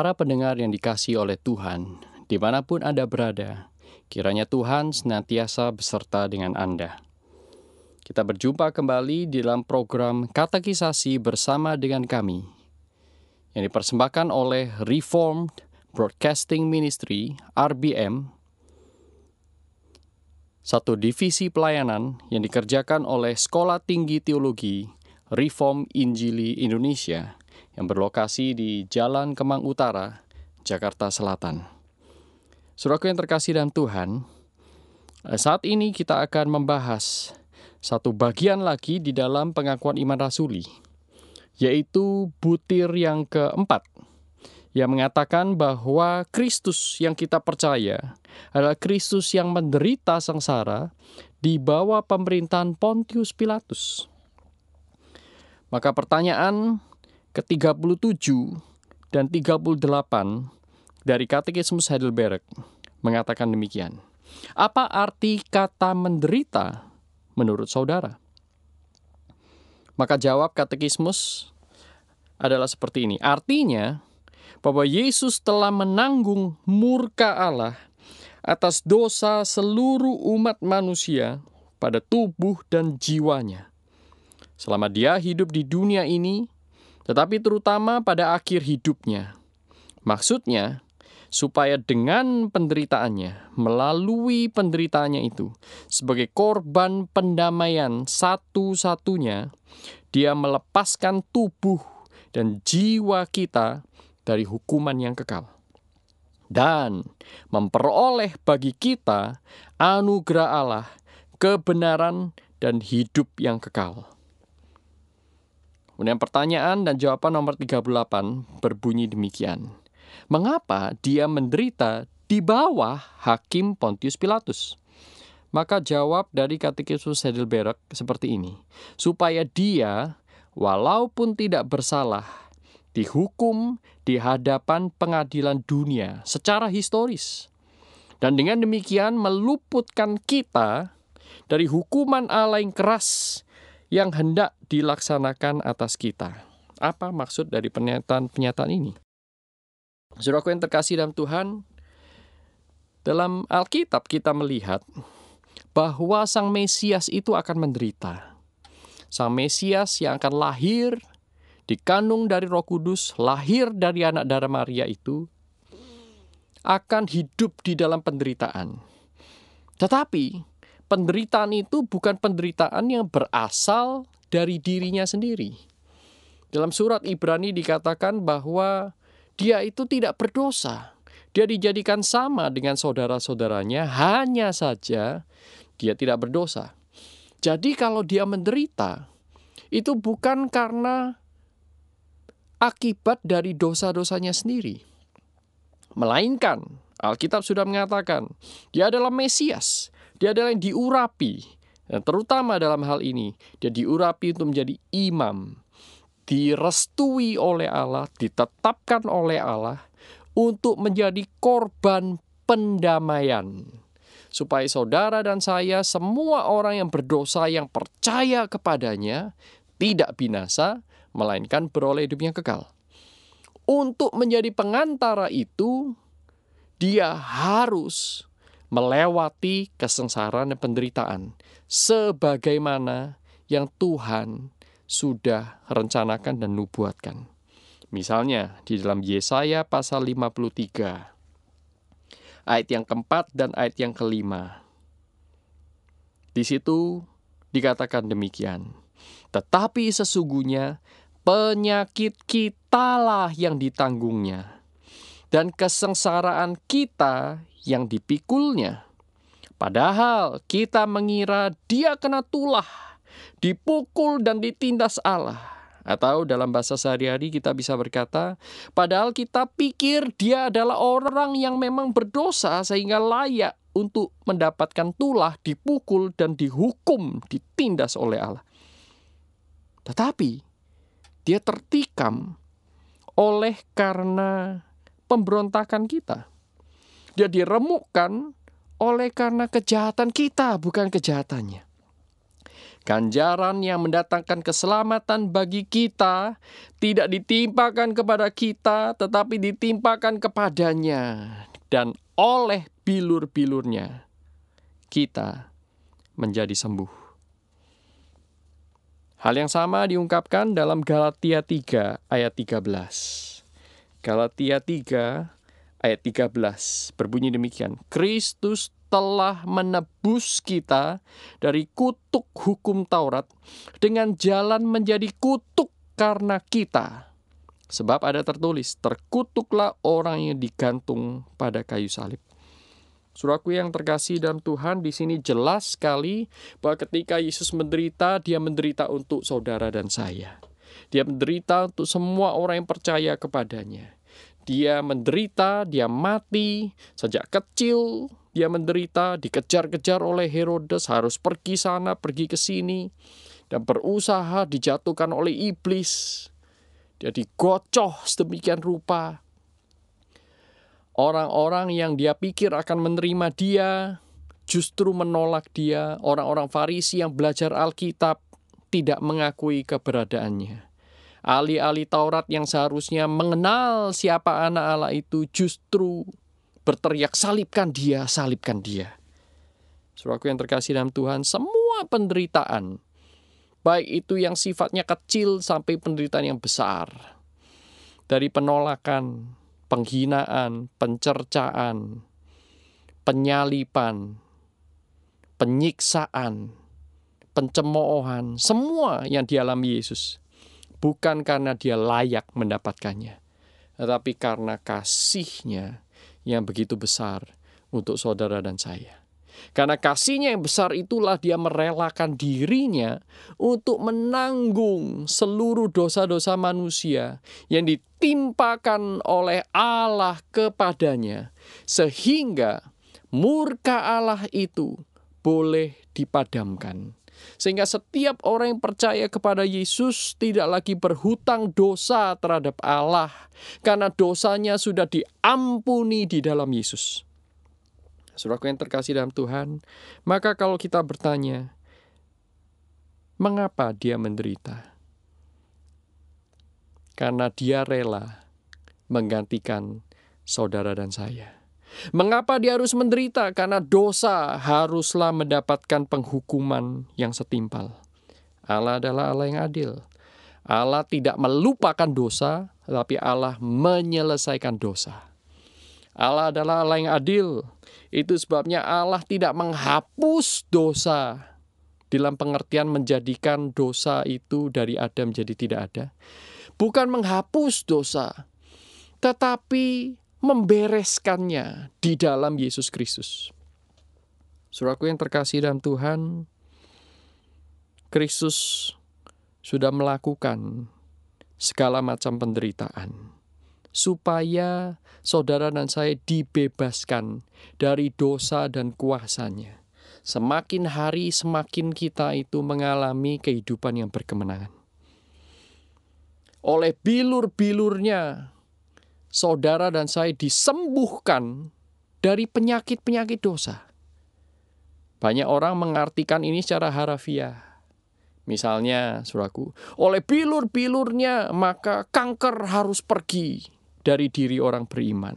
Para pendengar yang dikasihi oleh Tuhan, dimanapun Anda berada, kiranya Tuhan senantiasa beserta dengan Anda. Kita berjumpa kembali di dalam program Katekisasi bersama dengan kami, yang dipersembahkan oleh Reformed Broadcasting Ministry, RBM, satu divisi pelayanan yang dikerjakan oleh Sekolah Tinggi Teologi Reform Injili Indonesia, yang berlokasi di Jalan Kemang Utara, Jakarta Selatan. Saudaraku yang terkasih dalam Tuhan, saat ini kita akan membahas satu bagian lagi di dalam pengakuan iman rasuli, yaitu butir yang keempat, yang mengatakan bahwa Kristus yang kita percaya adalah Kristus yang menderita sengsara di bawah pemerintahan Pontius Pilatus. Maka pertanyaan ke-37 dan 38 dari Katekismus Heidelberg mengatakan demikian. Apa arti kata menderita menurut saudara? Maka jawab Katekismus adalah seperti ini. Artinya bahwa Yesus telah menanggung murka Allah atas dosa seluruh umat manusia pada tubuh dan jiwanya, selama dia hidup di dunia ini, tetapi terutama pada akhir hidupnya. Maksudnya, supaya dengan penderitaannya, melalui penderitaannya itu, sebagai korban pendamaian satu-satunya, dia melepaskan tubuh dan jiwa kita dari hukuman yang kekal, dan memperoleh bagi kita anugerah Allah, kebenaran, dan hidup yang kekal. Kemudian pertanyaan dan jawaban nomor 38 berbunyi demikian. Mengapa dia menderita di bawah hakim Pontius Pilatus? Maka jawab dari Katekismus Heidelberg seperti ini. Supaya dia, walaupun tidak bersalah, dihukum di hadapan pengadilan dunia secara historis. Dan dengan demikian meluputkan kita dari hukuman Allah yang keras yang hendak dilaksanakan atas kita. Apa maksud dari pernyataan ini? Saudaraku yang terkasih dalam Tuhan, dalam Alkitab kita melihat bahwa Sang Mesias itu akan menderita. Sang Mesias yang akan lahir, dikandung dari Roh Kudus, lahir dari anak darah Maria itu, akan hidup di dalam penderitaan. Tetapi penderitaan itu bukan penderitaan yang berasal dari dirinya sendiri. Dalam surat Ibrani dikatakan bahwa dia itu tidak berdosa. Dia dijadikan sama dengan saudara-saudaranya, hanya saja dia tidak berdosa. Jadi kalau dia menderita, itu bukan karena akibat dari dosa-dosanya sendiri. Melainkan, Alkitab sudah mengatakan, dia adalah Mesias. Dia adalah yang diurapi, dan terutama dalam hal ini, dia diurapi untuk menjadi imam, direstui oleh Allah, ditetapkan oleh Allah, untuk menjadi korban pendamaian. Supaya saudara dan saya, semua orang yang berdosa, yang percaya kepadanya, tidak binasa, melainkan beroleh hidup yang kekal. Untuk menjadi pengantara itu, dia harus melewati kesengsaraan dan penderitaan sebagaimana yang Tuhan sudah rencanakan dan nubuatkan. Misalnya di dalam Yesaya pasal 53 ayat yang keempat dan ayat yang kelima. Di situ dikatakan demikian. Tetapi sesungguhnya penyakit kitalah yang ditanggungnya, dan kesengsaraan kita yang dipikulnya. Padahal kita mengira dia kena tulah, dipukul dan ditindas Allah. Atau dalam bahasa sehari-hari kita bisa berkata, padahal kita pikir dia adalah orang yang memang berdosa sehingga layak untuk mendapatkan tulah, dipukul, dan dihukum, ditindas oleh Allah. Tetapi dia tertikam oleh karena pemberontakan kita. Dia diremukkan oleh karena kejahatan kita, bukan kejahatannya. Ganjaran yang mendatangkan keselamatan bagi kita tidak ditimpakan kepada kita, tetapi ditimpakan kepadanya. Dan oleh bilur-bilurnya, kita menjadi sembuh. Hal yang sama diungkapkan dalam Galatia 3 ayat 13. Galatia 3 ayat 13 berbunyi demikian. Kristus telah menebus kita dari kutuk hukum Taurat dengan jalan menjadi kutuk karena kita. Sebab ada tertulis, terkutuklah orang yang digantung pada kayu salib. Saudaraku yang terkasih dalam Tuhan, di sini jelas sekali bahwa ketika Yesus menderita, dia menderita untuk saudara dan saya. Dia menderita untuk semua orang yang percaya kepadanya. Dia menderita, dia mati sejak kecil, dia menderita, dikejar-kejar oleh Herodes, harus pergi sana, pergi ke sini, dan berusaha dijatuhkan oleh iblis. Dia digocoh sedemikian rupa. Orang-orang yang dia pikir akan menerima dia, justru menolak dia. Orang-orang Farisi yang belajar Alkitab tidak mengakui keberadaannya. Ahli-ahli Taurat yang seharusnya mengenal siapa anak Allah itu justru berteriak, salibkan dia, salibkan dia. Saudaraku yang terkasih dalam Tuhan, semua penderitaan, baik itu yang sifatnya kecil sampai penderitaan yang besar, dari penolakan, penghinaan, pencercaan, penyalipan, penyiksaan, pencemoohan, semua yang dialami Yesus, bukan karena dia layak mendapatkannya, tetapi karena kasih-Nya yang begitu besar untuk saudara dan saya. Karena kasih-Nya yang besar itulah dia merelakan dirinya untuk menanggung seluruh dosa-dosa manusia yang ditimpakan oleh Allah kepadanya, sehingga murka Allah itu boleh dipadamkan. Sehingga setiap orang yang percaya kepada Yesus tidak lagi berhutang dosa terhadap Allah, karena dosanya sudah diampuni di dalam Yesus. Saudaraku yang terkasih dalam Tuhan, maka kalau kita bertanya, mengapa dia menderita? Karena dia rela menggantikan saudara dan saya. Mengapa dia harus menderita? Karena dosa haruslah mendapatkan penghukuman yang setimpal. Allah adalah Allah yang adil. Allah tidak melupakan dosa, tetapi Allah menyelesaikan dosa. Allah adalah Allah yang adil. Itu sebabnya Allah tidak menghapus dosa dalam pengertian menjadikan dosa itu dari ada menjadi tidak ada. Bukan menghapus dosa, tetapi membereskannya di dalam Yesus Kristus. Saudaraku yang terkasih dalam Tuhan, Kristus sudah melakukan segala macam penderitaan supaya saudara dan saya dibebaskan dari dosa dan kuasanya. Semakin hari semakin kita itu mengalami kehidupan yang berkemenangan. Oleh bilur-bilurnya saudara dan saya disembuhkan dari penyakit-penyakit dosa. Banyak orang mengartikan ini secara harafiah. Misalnya, saudaraku, oleh bilur-bilurnya maka kanker harus pergi dari diri orang beriman.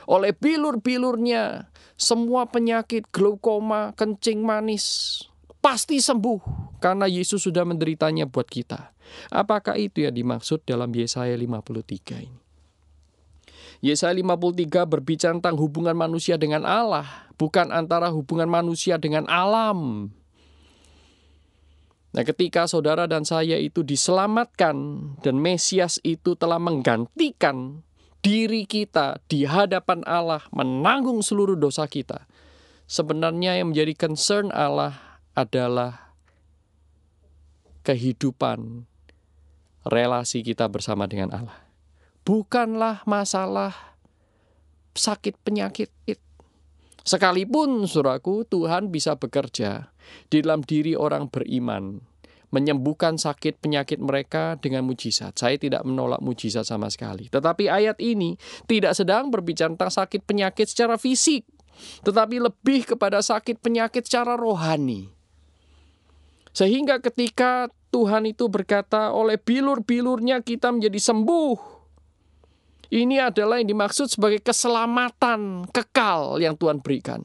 Oleh bilur-bilurnya semua penyakit glaukoma, kencing manis pasti sembuh karena Yesus sudah menderitanya buat kita. Apakah itu yang dimaksud dalam Yesaya 53 ini? Yesaya 53 berbicara tentang hubungan manusia dengan Allah, bukan antara hubungan manusia dengan alam. Nah, ketika saudara dan saya itu diselamatkan dan Mesias itu telah menggantikan diri kita di hadapan Allah, menanggung seluruh dosa kita, sebenarnya yang menjadi concern Allah adalah kehidupan relasi kita bersama dengan Allah. Bukanlah masalah sakit penyakit. Sekalipun saudaraku, Tuhan bisa bekerja di dalam diri orang beriman, menyembuhkan sakit penyakit mereka dengan mujizat. Saya tidak menolak mujizat sama sekali. Tetapi ayat ini tidak sedang berbicara tentang sakit penyakit secara fisik, tetapi lebih kepada sakit penyakit secara rohani. Sehingga ketika Tuhan itu berkata, oleh bilur-bilurnya kita menjadi sembuh. Ini adalah yang dimaksud sebagai keselamatan kekal yang Tuhan berikan.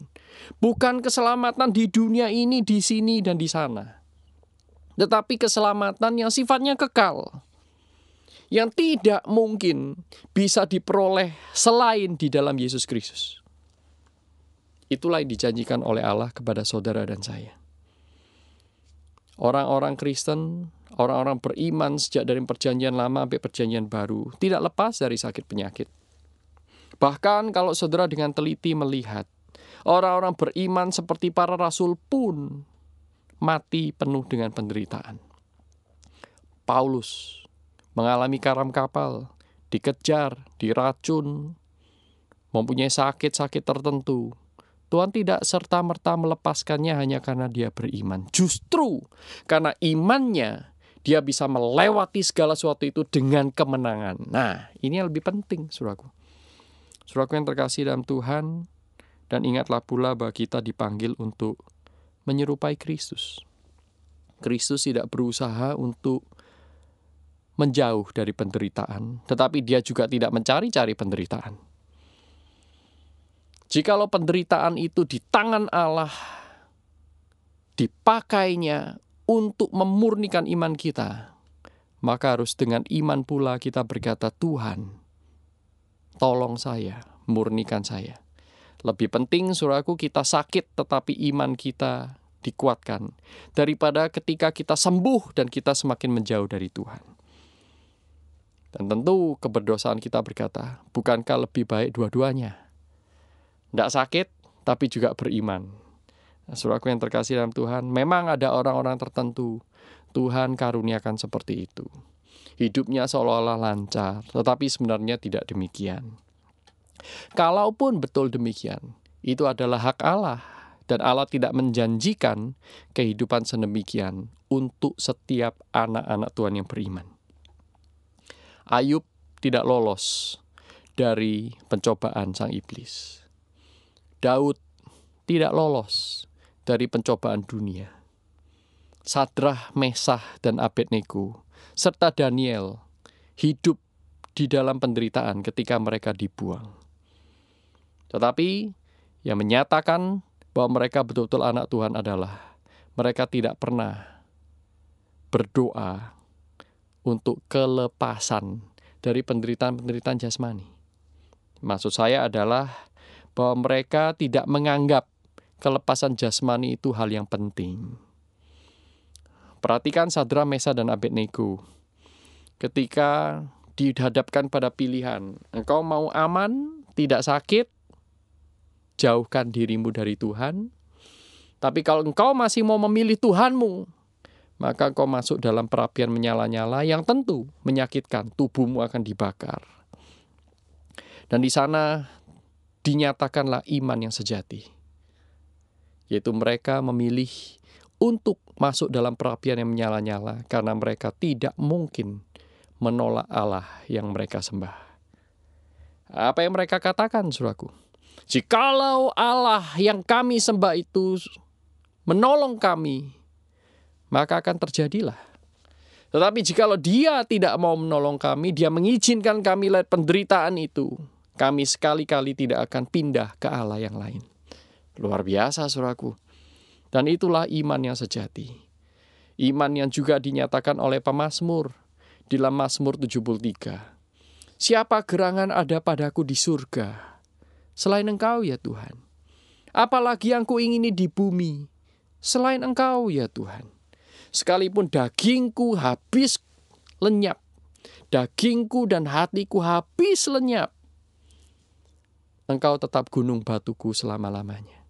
Bukan keselamatan di dunia ini, di sini, dan di sana. Tetapi keselamatan yang sifatnya kekal. Yang tidak mungkin bisa diperoleh selain di dalam Yesus Kristus. Itulah yang dijanjikan oleh Allah kepada saudara dan saya. Orang-orang Kristen, orang-orang beriman sejak dari perjanjian lama sampai perjanjian baru tidak lepas dari sakit penyakit. Bahkan kalau saudara dengan teliti melihat, orang-orang beriman seperti para rasul pun mati penuh dengan penderitaan. Paulus mengalami karam kapal, dikejar, diracun, mempunyai sakit-sakit tertentu. Tuhan tidak serta-merta melepaskannya hanya karena dia beriman. Justru karena imannya, dia bisa melewati segala sesuatu itu dengan kemenangan. Nah, ini yang lebih penting, saudaraku. Saudaraku yang terkasih dalam Tuhan, dan ingatlah pula bahwa kita dipanggil untuk menyerupai Kristus. Kristus tidak berusaha untuk menjauh dari penderitaan, tetapi dia juga tidak mencari-cari penderitaan. Jikalau penderitaan itu di tangan Allah, dipakainya untuk memurnikan iman kita, maka harus dengan iman pula kita berkata, Tuhan, tolong saya, murnikan saya. Lebih penting, saudaraku, kita sakit tetapi iman kita dikuatkan, daripada ketika kita sembuh dan kita semakin menjauh dari Tuhan. Dan tentu keberdosaan kita berkata, bukankah lebih baik dua-duanya? Tidak sakit, tapi juga beriman. Nah, saudaraku yang terkasih dalam Tuhan, memang ada orang-orang tertentu, Tuhan karuniakan seperti itu. Hidupnya seolah-olah lancar, tetapi sebenarnya tidak demikian. Kalaupun betul demikian, itu adalah hak Allah. Dan Allah tidak menjanjikan kehidupan sedemikian untuk setiap anak-anak Tuhan yang beriman. Ayub tidak lolos dari pencobaan sang iblis. Daud tidak lolos dari pencobaan dunia. Sadrah, Mesah, dan Abednego, serta Daniel hidup di dalam penderitaan ketika mereka dibuang. Tetapi yang menyatakan bahwa mereka betul-betul anak Tuhan adalah mereka tidak pernah berdoa untuk kelepasan dari penderitaan-penderitaan jasmani. Maksud saya adalah bahwa mereka tidak menganggap kelepasan jasmani itu hal yang penting. Perhatikan Sadrah, Mesah, dan Abednego. Ketika dihadapkan pada pilihan, engkau mau aman, tidak sakit, jauhkan dirimu dari Tuhan. Tapi kalau engkau masih mau memilih Tuhanmu, maka engkau masuk dalam perapian menyala-nyala yang tentu menyakitkan, tubuhmu akan dibakar. Dan di sana dinyatakanlah iman yang sejati, yaitu mereka memilih untuk masuk dalam perapian yang menyala-nyala karena mereka tidak mungkin menolak Allah yang mereka sembah. Apa yang mereka katakan, saudaraku? Jikalau Allah yang kami sembah itu menolong kami, maka akan terjadilah. Tetapi jikalau dia tidak mau menolong kami, dia mengizinkan kami lihat penderitaan itu, kami sekali-kali tidak akan pindah ke Allah yang lain. Luar biasa, saudaraku. Dan itulah iman yang sejati. Iman yang juga dinyatakan oleh pemazmur di dalam Mazmur 73. Siapa gerangan ada padaku di surga selain Engkau ya Tuhan? Apalagi yang kuingini di bumi selain Engkau ya Tuhan? Sekalipun dagingku habis lenyap, dagingku dan hatiku habis lenyap, Engkau tetap gunung batuku selama-lamanya.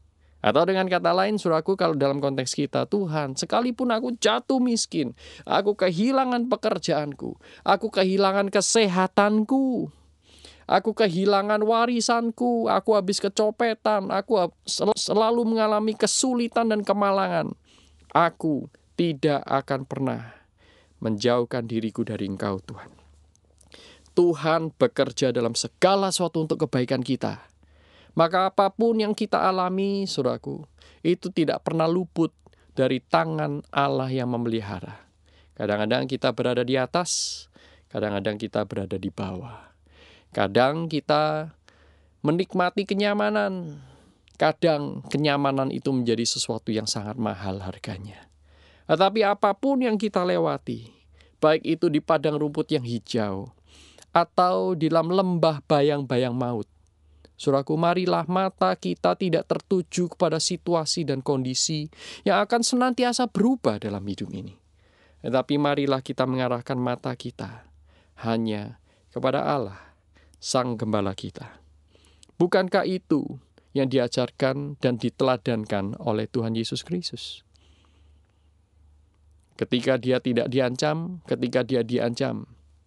Atau dengan kata lain, saudaraku, kalau dalam konteks kita, Tuhan, sekalipun aku jatuh miskin, aku kehilangan pekerjaanku, aku kehilangan kesehatanku, aku kehilangan warisanku, aku habis kecopetan, aku selalu mengalami kesulitan dan kemalangan, aku tidak akan pernah menjauhkan diriku dari Engkau, Tuhan. Tuhan bekerja dalam segala sesuatu untuk kebaikan kita. Maka apapun yang kita alami, saudaraku, itu tidak pernah luput dari tangan Allah yang memelihara. Kadang-kadang kita berada di atas, kadang-kadang kita berada di bawah. Kadang kita menikmati kenyamanan, kadang kenyamanan itu menjadi sesuatu yang sangat mahal harganya. Tetapi apapun yang kita lewati, baik itu di padang rumput yang hijau, atau di dalam lembah bayang-bayang maut, saudaraku, marilah mata kita tidak tertuju kepada situasi dan kondisi yang akan senantiasa berubah dalam hidup ini. Tetapi marilah kita mengarahkan mata kita hanya kepada Allah, Sang Gembala kita. Bukankah itu yang diajarkan dan diteladankan oleh Tuhan Yesus Kristus? Ketika dia tidak diancam,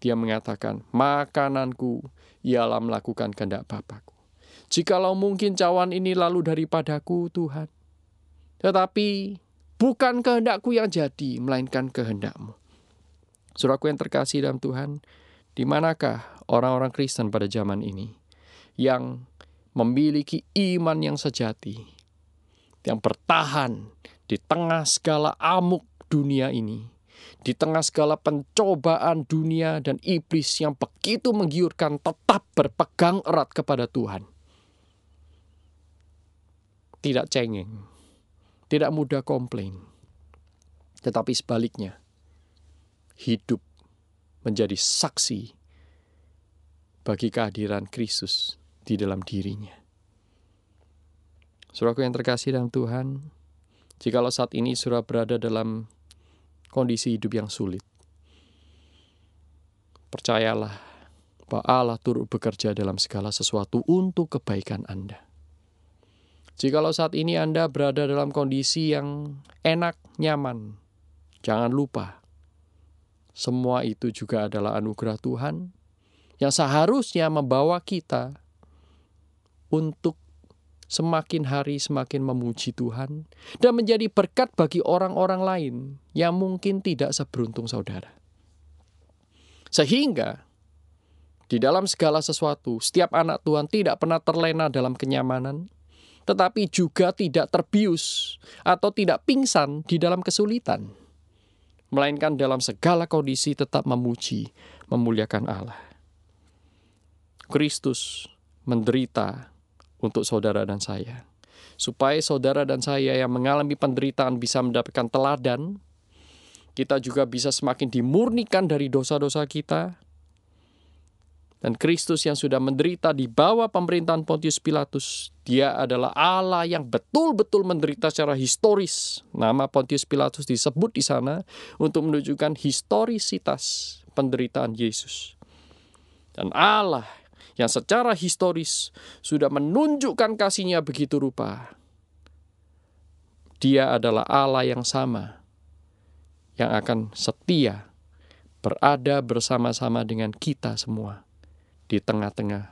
dia mengatakan, makananku ialah melakukan kehendak Bapa-Ku. Jikalau mungkin cawan ini lalu daripadaku, Tuhan, tetapi bukan kehendakku yang jadi, melainkan kehendak-Mu. Saudaraku yang terkasih dalam Tuhan, di manakah orang-orang Kristen pada zaman ini yang memiliki iman yang sejati, yang bertahan di tengah segala amuk dunia ini, di tengah segala pencobaan dunia dan iblis yang begitu menggiurkan, tetap berpegang erat kepada Tuhan. Tidak cengeng, tidak mudah komplain, tetapi sebaliknya, hidup menjadi saksi bagi kehadiran Kristus di dalam dirinya. Saudaraku yang terkasih dalam Tuhan, jikalau saat ini saudara berada dalam kondisi hidup yang sulit, percayalah bahwa Allah turut bekerja dalam segala sesuatu untuk kebaikan Anda. Jikalau saat ini Anda berada dalam kondisi yang enak, nyaman, jangan lupa, semua itu juga adalah anugerah Tuhan yang seharusnya membawa kita untuk semakin hari semakin memuji Tuhan dan menjadi berkat bagi orang-orang lain yang mungkin tidak seberuntung saudara. Sehingga di dalam segala sesuatu, setiap anak Tuhan tidak pernah terlena dalam kenyamanan, tetapi juga tidak terbius atau tidak pingsan di dalam kesulitan, melainkan dalam segala kondisi tetap memuji, memuliakan Allah. Kristus menderita untuk saudara dan saya, supaya saudara dan saya yang mengalami penderitaan bisa mendapatkan teladan. Kita juga bisa semakin dimurnikan dari dosa-dosa kita. Dan Kristus yang sudah menderita di bawah pemerintahan Pontius Pilatus, dia adalah Allah yang betul-betul menderita secara historis. Nama Pontius Pilatus disebut di sana untuk menunjukkan historisitas penderitaan Yesus. Dan Allah yang secara historis sudah menunjukkan kasih-Nya begitu rupa. Dia adalah Allah yang sama, yang akan setia berada bersama-sama dengan kita semua di tengah-tengah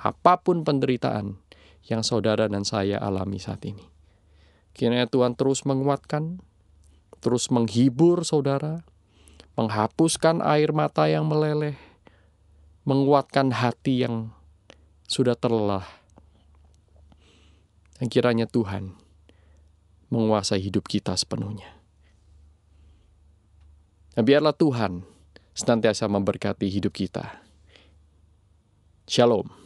apapun penderitaan yang saudara dan saya alami saat ini. Kiranya Tuhan terus menguatkan, terus menghibur saudara, menghapuskan air mata yang meleleh, menguatkan hati yang sudah terlelah. Dan kiranya Tuhan menguasai hidup kita sepenuhnya. Dan biarlah Tuhan senantiasa memberkati hidup kita. Shalom.